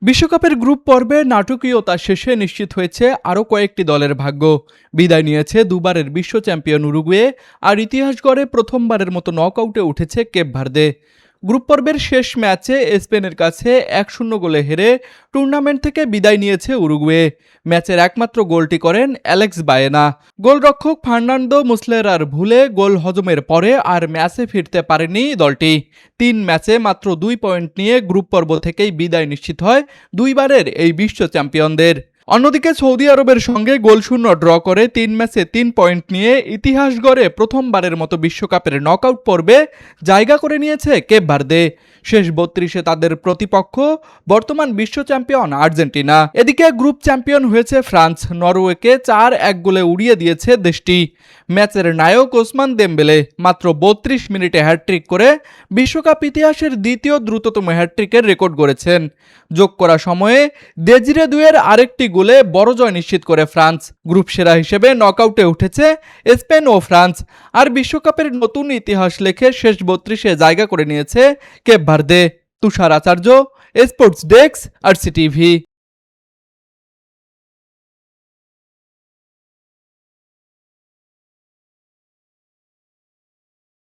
বিশ্বকাপের গ্রুপ পর্বে নাটকীয়তা শেষে নিশ্চিত হয়েছে আরও কয়েকটি দলের ভাগ্য। বিদায় নিয়েছে দুবারের বিশ্ব চ্যাম্পিয়ন উরুগুয়ে, আর ইতিহাস গড়ে প্রথমবারের মতো নকআউটে উঠেছে কেপ ভার্দে। গ্রুপ পর্বের শেষ ম্যাচে স্পেনের কাছে 1-0 গোলে হেরে টুর্নামেন্ট থেকে বিদায় নিয়েছে উরুগুয়ে। ম্যাচের একমাত্র গোলটি করেন অ্যালেক্স বায়েনা। গোলরক্ষক ফার্নান্দো মুসলেরার ভুলে গোল হজমের পরে আর ম্যাচে ফিরতে পারেনি দলটি। 3 ম্যাচে মাত্র 2 পয়েন্ট নিয়ে গ্রুপ পর্ব থেকেই বিদায় নিশ্চিত হয় দুইবারের এই বিশ্ব চ্যাম্পিয়নদের। অন্যদিকে সৌদি আরবের সঙ্গে গোলশূন্য ড্র করে 3 ম্যাচে 3 পয়েন্ট নিয়ে ইতিহাস গড়ে প্রথমবারের মতো বিশ্বকাপের নকআউট পর্বে জায়গা করে নিয়েছে কেপ ভার্দে। শেষ 32-এ তাদের প্রতিপক্ষ বর্তমান বিশ্ব চ্যাম্পিয়ন আর্জেন্টিনা। এদিকে গ্রুপ চ্যাম্পিয়ন হয়েছে ফ্রান্স। নরওয়েকে 4-1 গোলে উড়িয়ে দিয়েছে দেশটি। ম্যাচের নায়ক ওসমান দেমবেলে মাত্র 32 মিনিটে হ্যাটট্রিক করে বিশ্বকাপ ইতিহাসের দ্বিতীয় দ্রুততম হ্যাটট্রিকের রেকর্ড গড়েছেন। যোগ করা সময়ে দেজিরে দুয়ের আরেকটি গোলে বড় জয় নিশ্চিত করে ফ্রান্স। গ্রুপ সেরা হিসেবে নকআউটে উঠেছে স্পেন ও ফ্রান্স। আর বিশ্বকাপের নতুন ইতিহাস লেখে শেষ 32-এ জায়গা করে নিয়েছে কেপ ভার্দে। তুষার আচার্য, স্পোর্টস ডেস্ক, RCTV।